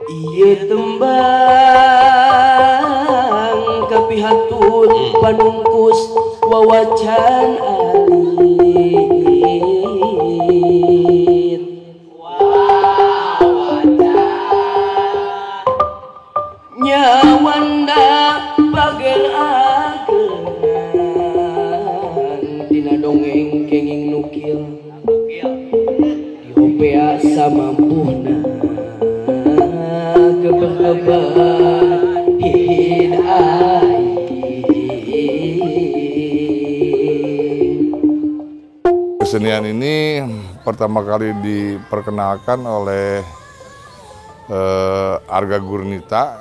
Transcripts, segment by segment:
Ieu tembang kapihatun panungkus wawacan alit nyawanda pagel-agelan dina dongeng kenging nukil diopea samampuhna kebeban hidayah. Kesenian ini pertama kali diperkenalkan oleh Arga Gurnita.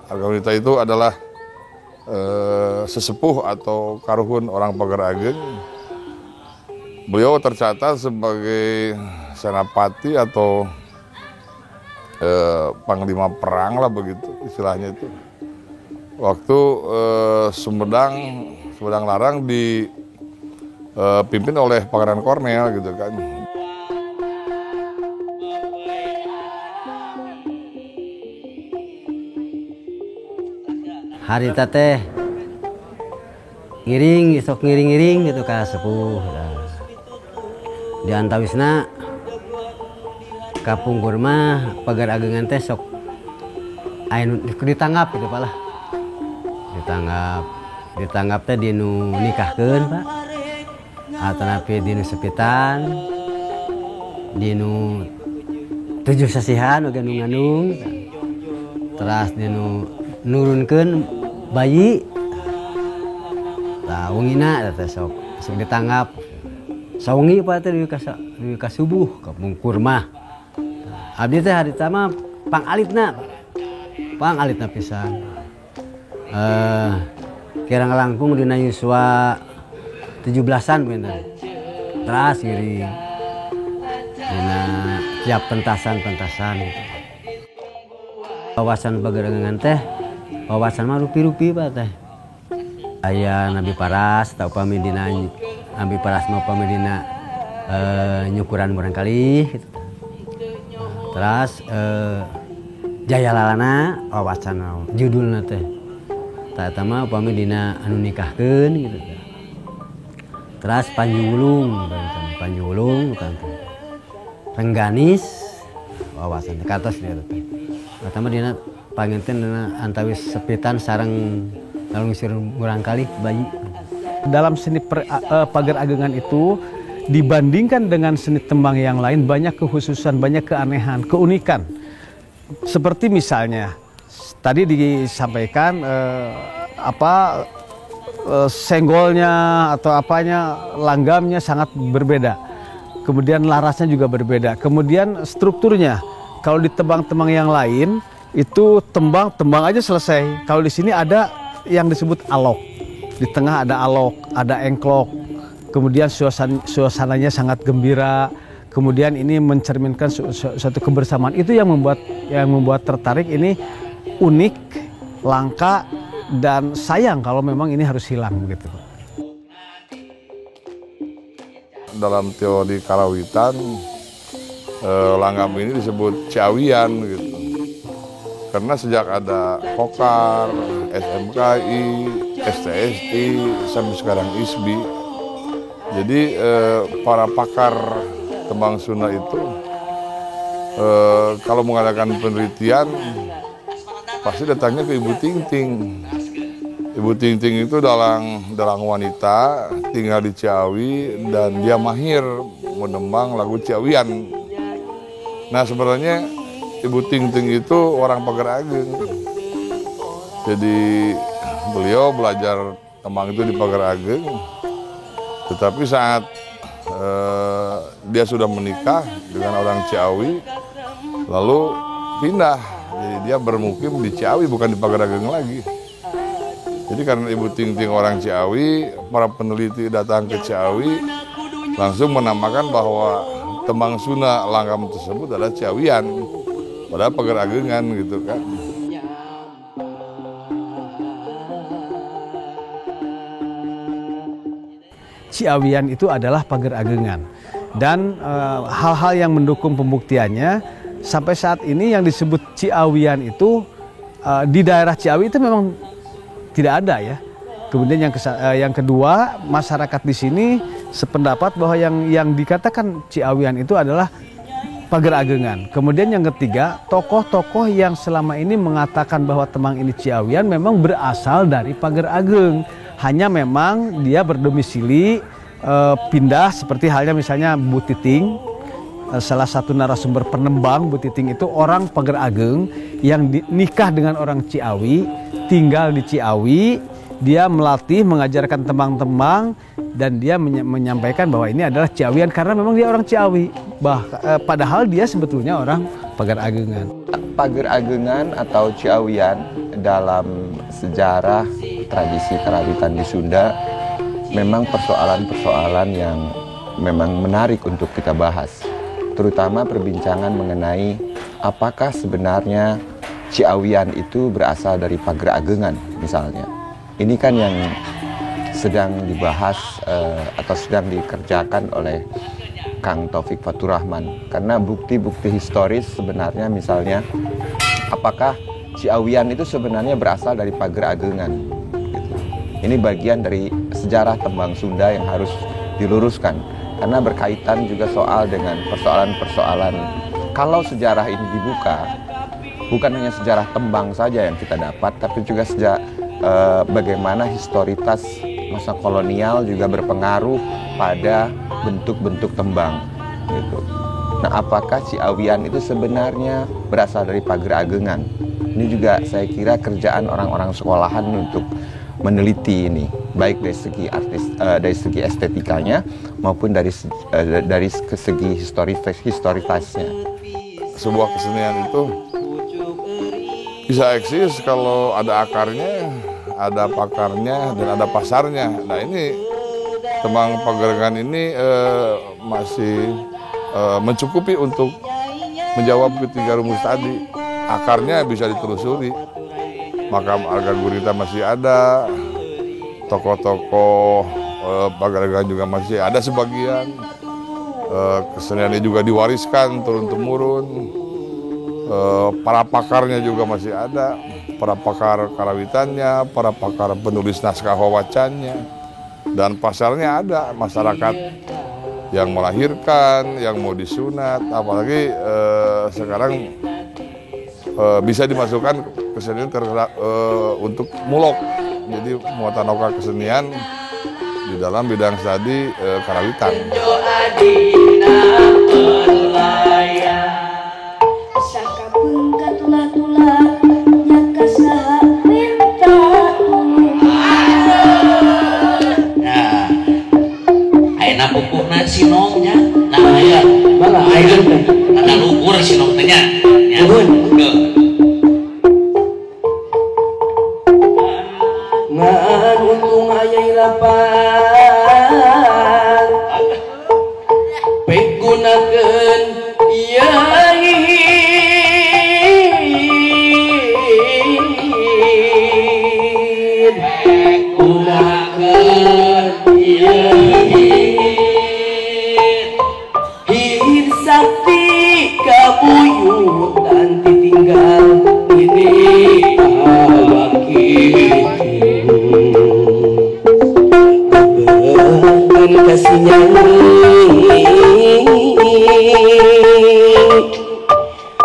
Arga Gurnita itu adalah sesepuh atau karuhun orang Pagar Ageng. Beliau tercatat sebagai senapati atau panglima perang lah begitu istilahnya itu. Waktu Sumedang Larang dipimpin oleh Pangeran Kornel gitu kan. Harita teh ngiring isok ngiring gitu ka sepuh. Di antawisna kapungkur mah Pagar Agengan teh sok aya ditanggap gitu Pak lah. Ditanggap teh dinu nikahkeun Pak. Atanapi dinu sepitan, dinu 7 sasihan oge nu ngandung. Teras dinu nurunkeun bayi. Tah wengina teh sok ditanggap. Sawengi Pak teh di ka subuh kapungkur mah. Abdi teh harita mah pangalitna pisan. Kira ngelangkung dina yuswa 17-an bener. Teras giring dina tiap pentasan gitu. Wawasan Pagar Agengan teh wawasan mah rupi-rupi Pak teh. Aya Nabi Paras tau upami dina Nabi Paras mah upami dina nyukuran barangkali gitu. Terus Jaya Lalana wawasan judulna teh eta mah upami dina anu nikahkeun gitu. Terus Panjulung bukan teh. Rengganis wawasan katos dia teh. Eta mah dina panginten antawis sepitan sareng nalung sieun urang kalih bayi. Dalam seni Pagar Agengan itu dibandingkan dengan seni tembang yang lain banyak kekhususan, banyak keanehan, keunikan. Seperti misalnya tadi disampaikan senggolnya atau apanya langgamnya sangat berbeda. Kemudian larasnya juga berbeda. Kemudian strukturnya kalau di tembang-tembang yang lain itu tembang aja selesai. Kalau di sini ada yang disebut alok. Di tengah ada alok, ada engklok. Kemudian suasananya sangat gembira. Kemudian ini mencerminkan suatu kebersamaan. Itu yang membuat tertarik. Ini unik, langka, dan sayang kalau memang ini harus hilang begitu. Dalam teori karawitan, langgam ini disebut ciawian gitu. Karena sejak ada Kokar, SMKI, STSI, sampai sekarang ISBI. Jadi para pakar tembang Sunda itu kalau mengadakan penelitian pasti datangnya ke Ibu Tingting. Ibu Tingting itu dalang wanita, tinggal di Ciawi dan dia mahir menembang lagu Ciawian. Nah sebenarnya Ibu Tingting itu orang Pagar Ageng. Jadi beliau belajar tembang itu di Pagar Ageng, tetapi saat dia sudah menikah dengan orang Ciawi, lalu pindah. Jadi dia bermukim di Ciawi, bukan di Pagar Ageng lagi. Jadi karena Ibu Ting Ting orang Ciawi, para peneliti datang ke Ciawi langsung menamakan bahwa tembang Sunda langgam tersebut adalah Ciawian, padahal Pagar Agengan gitu kan. Ciawian itu adalah Pagar Agengan, dan hal-hal yang mendukung pembuktiannya sampai saat ini yang disebut Ciawian itu di daerah Ciawi itu memang tidak ada ya. Kemudian yang kedua, masyarakat di sini sependapat bahwa yang dikatakan Ciawian itu adalah Pagar Agengan. Kemudian yang ketiga, tokoh-tokoh yang selama ini mengatakan bahwa tembang ini Ciawian memang berasal dari Pagar Ageng. Hanya memang dia berdomisili pindah, seperti halnya misalnya Bu Titing, salah satu narasumber penembang Bu Titing itu orang Pagar Ageng yang nikah dengan orang Ciawi, tinggal di Ciawi, dia melatih, mengajarkan tembang-tembang, dan dia menyampaikan bahwa ini adalah Ciawian karena memang dia orang Ciawi. Padahal dia sebetulnya orang Pagar Agengan. Pagar Agengan atau Ciawian dalam sejarah tradisi karawitan di Sunda memang persoalan-persoalan yang memang menarik untuk kita bahas. Terutama perbincangan mengenai apakah sebenarnya Ciawian itu berasal dari Pagar Agengan misalnya. Ini kan yang sedang dibahas atau sedang dikerjakan oleh Kang Taufik Faturrahman. Karena bukti-bukti historis sebenarnya misalnya apakah Ciawian itu sebenarnya berasal dari Pagar Agengan. Gitu. Ini bagian dari sejarah tembang Sunda yang harus diluruskan. Karena berkaitan juga soal dengan persoalan-persoalan. Kalau sejarah ini dibuka, bukan hanya sejarah tembang saja yang kita dapat, tapi juga bagaimana historitas masa kolonial juga berpengaruh pada bentuk-bentuk tembang. Gitu. Nah, apakah Ciawian itu sebenarnya berasal dari Pagar Agengan? Ini juga saya kira kerjaan orang-orang sekolahan untuk meneliti ini, baik dari segi dari segi estetikanya maupun dari segi historitasnya. Sebuah kesenian itu bisa eksis kalau ada akarnya, ada pakarnya, dan ada pasarnya. Nah, ini tembang Pagar Agengan ini masih mencukupi untuk menjawab ketiga rumus tadi. Akarnya bisa ditelusuri, makam Arga Gurita masih ada, tokoh-tokoh Pagar Agengan juga masih ada sebagian. Keseniannya juga diwariskan turun-temurun. Para pakarnya juga masih ada, para pakar karawitannya, para pakar penulis naskah wawacannya, dan pasarnya ada, masyarakat yang melahirkan, yang mau disunat, apalagi sekarang bisa dimasukkan kesenian untuk mulok, jadi muatan oka kesenian di dalam bidang studi karawitan. Pupuhna sinongnya, nah aya malah aya ada luhur sinong teh nya. Ngan untung aya ilapan pegunakeun yai pegunakeun yai sakti kabuyutan ditinggal ini abakin kasih nyanyi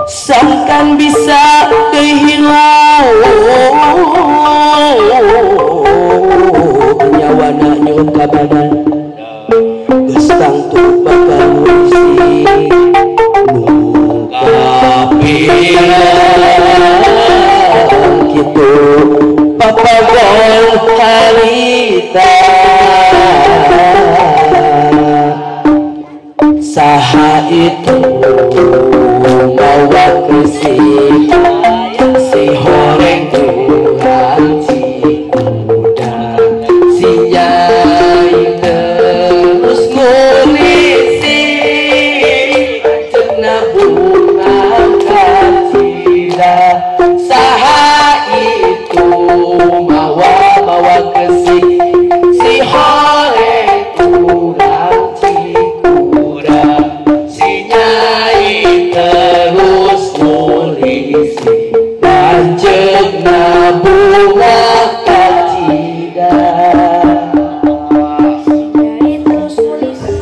sangkan bisa kehilau nyawana nyup kabadan gestang tuh bakal ngisi nunggu kapiran gitu pagol harita saha itu mawa kesih si horeng Tuhan cikuda si nyai terus ngulisi cena bunga kacida saha itu mawa kesih si horeng Tuhan cikuda si nyai terus ngulisi lanjutna bunga kacida Nyai terus polisi.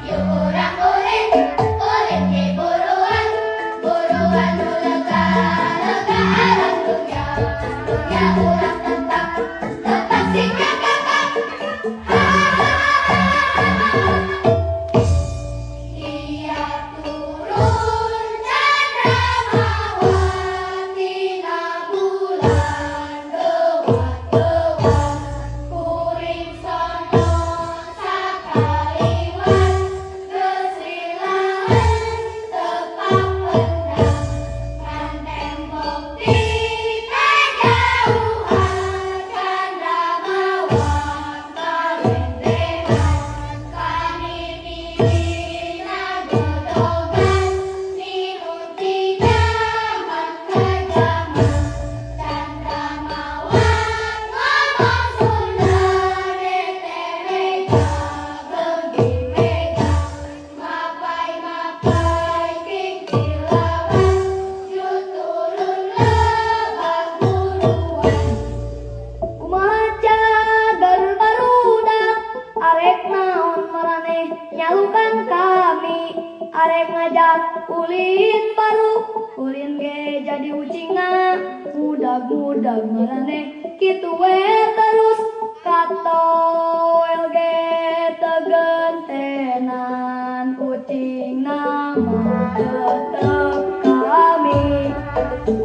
Yuran uring, uring di buruan, buruan lega, lega alam dunia, dunia urang tetap, tetap si kakak. Ia turun cendrawasih tina bulan gewat-gewat, kuring sono sakaliwan, gesilahan tepak pendam, kan tembok di kejauhan, cendrawasih kalenderan, kanini-nina godongan, nihun ti jaman ke jaman, cendrawasih ngomong Sunda DTWK begi mega, mapai-mapai kikilawan, jutulun lebah buruan. Kumaca garuda-garuda, arek naon maraneh nyalukan kami, arek ngajak ulin baru, ulin ge jadi ucinga, mudag-mudag maraneh kitu we terus, katoel ge tegentenan, ucing nama tetep kami.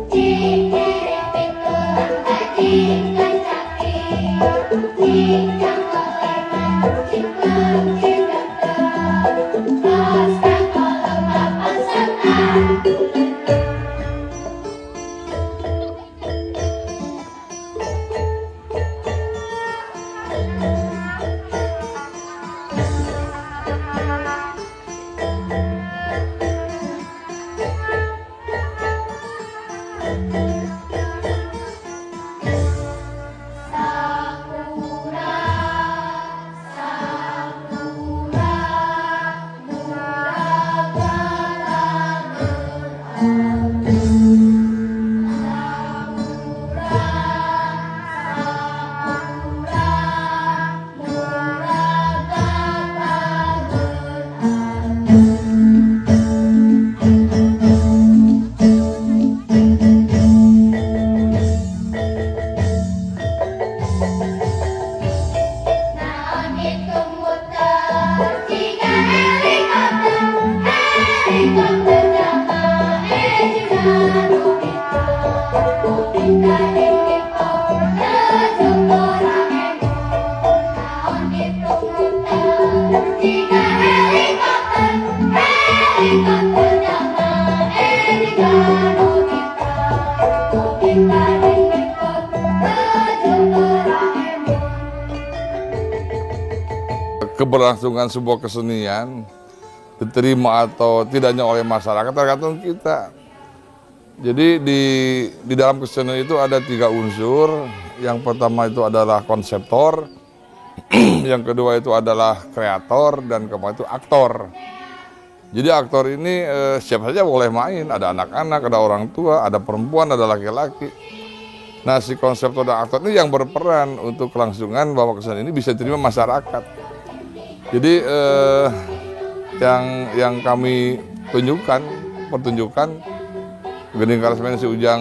Cing cerek pikulan cing kacaki, cing cangkoleman, cing klem, cing dokter, tos kangkolem papan setan. Sakura, sakura, muragala berarti. Sakura, sakura, muragala berarti. Naon itu muter, jika helikopter, helikopter jama, juga Nobita, Nobita helikopter, ujung Doraemon. Naon itu muter, jika helikopter, helikopter jama, juga Nobita, Nobita helikopter, ujung Doraemon. Keberlangsungan sebuah kesenian diterima atau tidaknya oleh masyarakat tergantung kita. Jadi di dalam kesenian itu ada 3 unsur. Yang pertama itu adalah konseptor, yang kedua itu adalah kreator, dan keempat itu aktor. Jadi aktor ini siapa saja boleh main, ada anak-anak, ada orang tua, ada perempuan, ada laki-laki. Nah, si konseptor dan aktor ini yang berperan untuk kelangsungan bahwa kesenian ini bisa diterima masyarakat. Jadi yang kami pertunjukan Gending Karesmen Si Ujang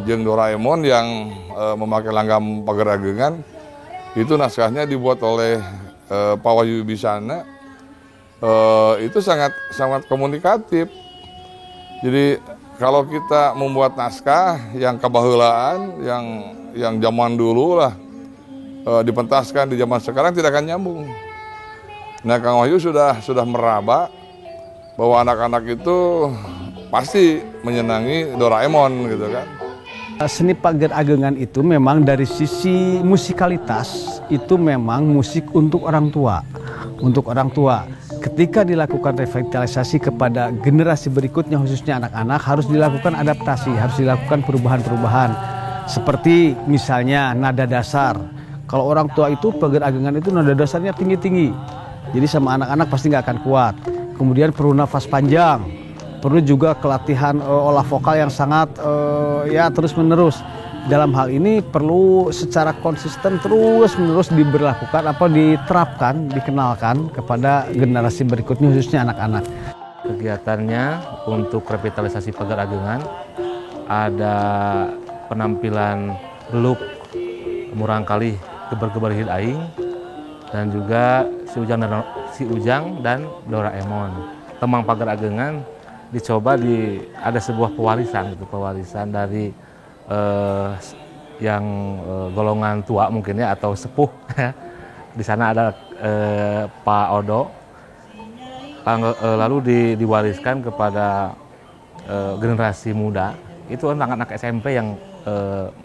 jeung Doraemon yang memakai langgam pagar agengan, itu naskahnya dibuat oleh Pak Wahyu Bisana. Itu sangat komunikatif. Jadi kalau kita membuat naskah yang kebahelaan, yang zaman dulu lah dipentaskan di zaman sekarang tidak akan nyambung. Nah, Kang Wahyu sudah meraba bahwa anak-anak itu pasti menyenangi Doraemon gitu kan. Seni pagar agengan itu memang dari sisi musikalitas itu memang musik untuk orang tua. Untuk orang tua. Ketika dilakukan revitalisasi kepada generasi berikutnya khususnya anak-anak harus dilakukan adaptasi, harus dilakukan perubahan-perubahan. Seperti misalnya nada dasar. Kalau orang tua itu pagar agengan itu nada dasarnya tinggi-tinggi. Jadi sama anak-anak pasti nggak akan kuat. Kemudian perlu nafas panjang. Perlu juga kelatihan olah vokal yang sangat terus-menerus. Dalam hal ini perlu secara konsisten terus-menerus diterapkan, dikenalkan kepada generasi berikutnya khususnya anak-anak. Kegiatannya untuk revitalisasi pagar agengan ada penampilan beluk murangkali gebar-gebar hid aing dan juga Si Ujang dan Doraemon. Temang pagar agengan dicoba ada sebuah pewarisan dari yang golongan tua mungkin ya atau sepuh. Di sana ada Pak Odo, lalu diwariskan kepada generasi muda. Itu anak-anak SMP yang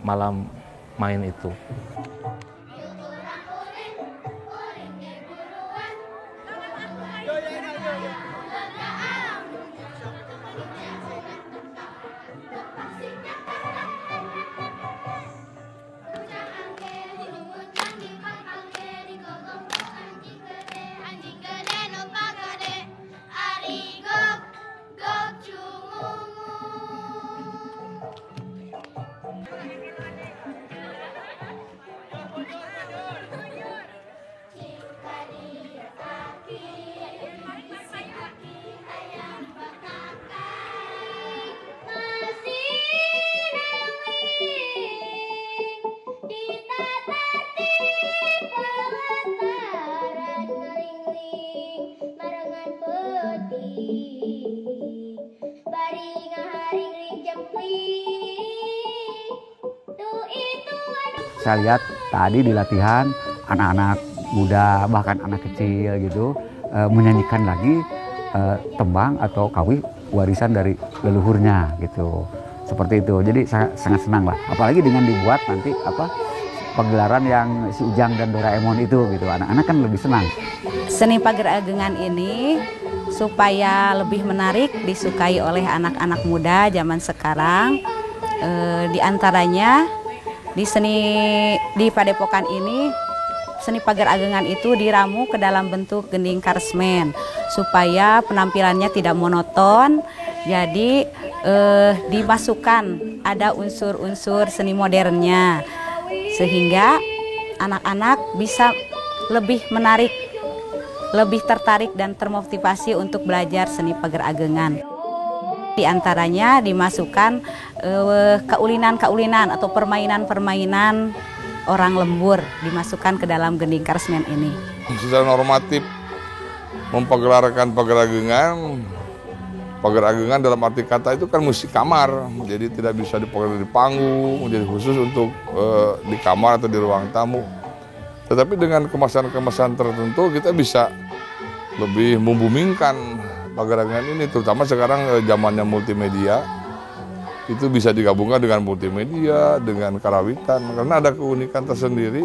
malam main itu. Saya lihat tadi di latihan anak-anak muda bahkan anak kecil gitu menyanyikan lagi tembang atau kawi warisan dari leluhurnya gitu, seperti itu. Jadi sangat senang lah, apalagi dengan dibuat nanti pagelaran yang Si Ujang dan Doraemon itu gitu, anak-anak kan lebih senang. Seni pagar agengan ini supaya lebih menarik disukai oleh anak-anak muda zaman sekarang, diantaranya di Padepokan ini seni pagar agengan itu diramu ke dalam bentuk gending karesmen supaya penampilannya tidak monoton. Jadi dimasukkan ada unsur-unsur seni modernnya sehingga anak-anak bisa lebih menarik, lebih tertarik dan termotivasi untuk belajar seni pagar agengan. Di antaranya dimasukkan kaulinan-kaulinan atau permainan-permainan orang lembur dimasukkan ke dalam gending karesmen ini. Secara normatif mempergelarkan pagar agengan dalam arti kata itu kan musik kamar, jadi tidak bisa dipakai di panggung, jadi khusus untuk di kamar atau di ruang tamu. Tetapi dengan kemasan-kemasan tertentu kita bisa lebih membumingkan pagar agengan ini, terutama sekarang zamannya multimedia. Itu bisa digabungkan dengan multimedia, dengan karawitan, karena ada keunikan tersendiri.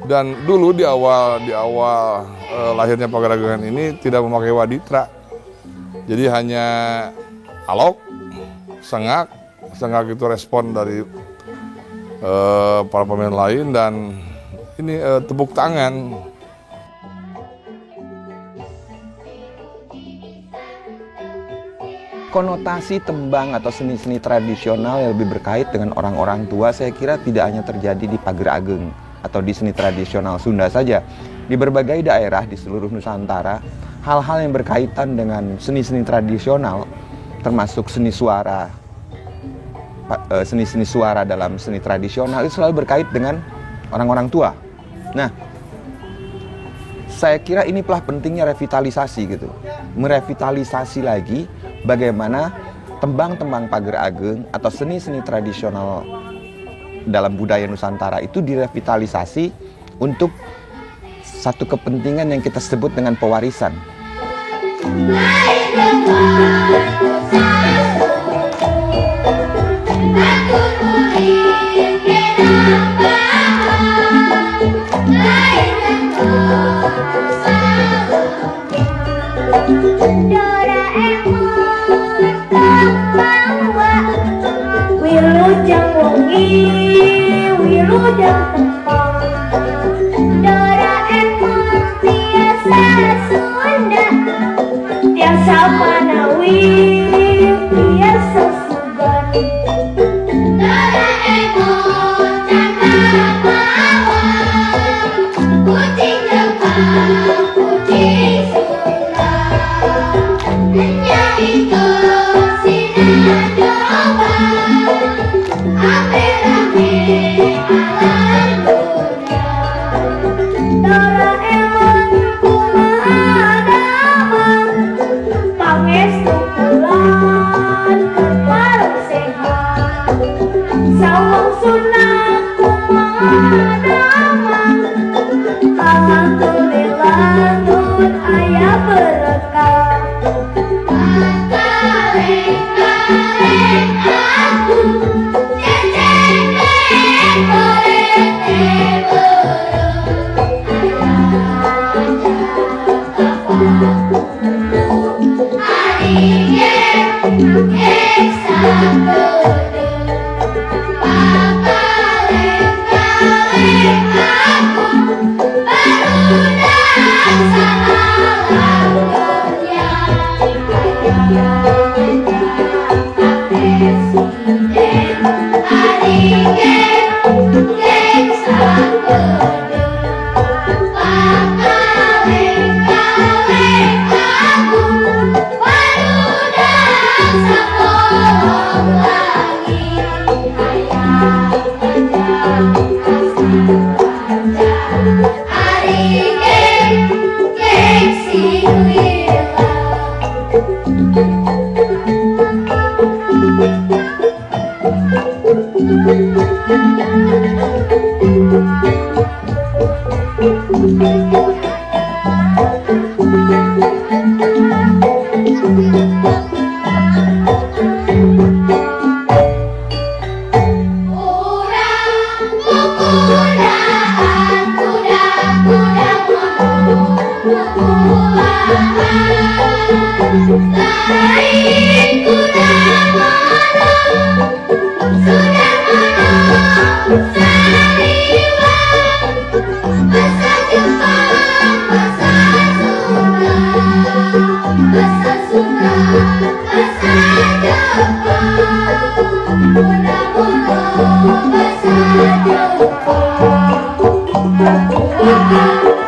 Dan dulu di awal lahirnya pagar agengan ini tidak memakai waditra, jadi hanya alok, sengak itu respon dari para pemain lain, dan ini tepuk tangan. Konotasi tembang atau seni-seni tradisional yang lebih berkait dengan orang-orang tua saya kira tidak hanya terjadi di Pager Ageng atau di seni tradisional Sunda saja. Di berbagai daerah di seluruh Nusantara, hal-hal yang berkaitan dengan seni-seni tradisional termasuk seni suara, seni-seni suara dalam seni tradisional itu selalu berkait dengan orang-orang tua. Nah, saya kira inilah pentingnya revitalisasi gitu. Merevitalisasi lagi bagaimana tembang-tembang Pager Ageng atau seni-seni tradisional dalam budaya Nusantara itu direvitalisasi untuk satu kepentingan yang kita sebut dengan pewarisan. Wilujeng wengi, wilujeng tepang. Doraemon tiasa Sunda, tiasa Manawi, tiasa Sugan. Doraemon cakap bawa kucing Jepang, kucing Sunda. Hanya itu sinar coba. Doraemon kumaha damang, pangestu bulan kepareng sehat. Sawang sunat kumaha damang, alhamdulillah nun aya berkah. Kaleng-kaleng aku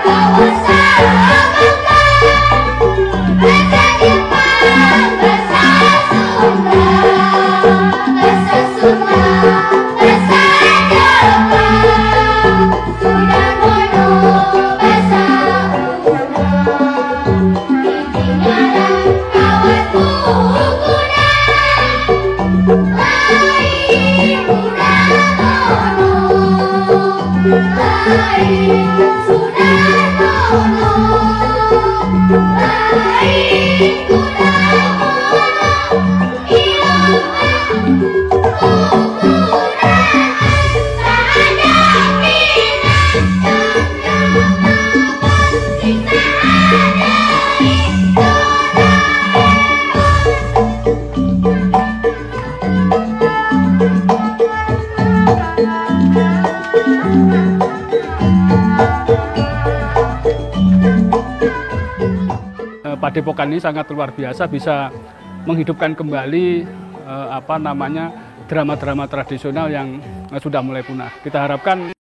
Kawasan Padepokan ini sangat luar biasa, bisa menghidupkan kembali drama-drama tradisional yang sudah mulai punah. Kita harapkan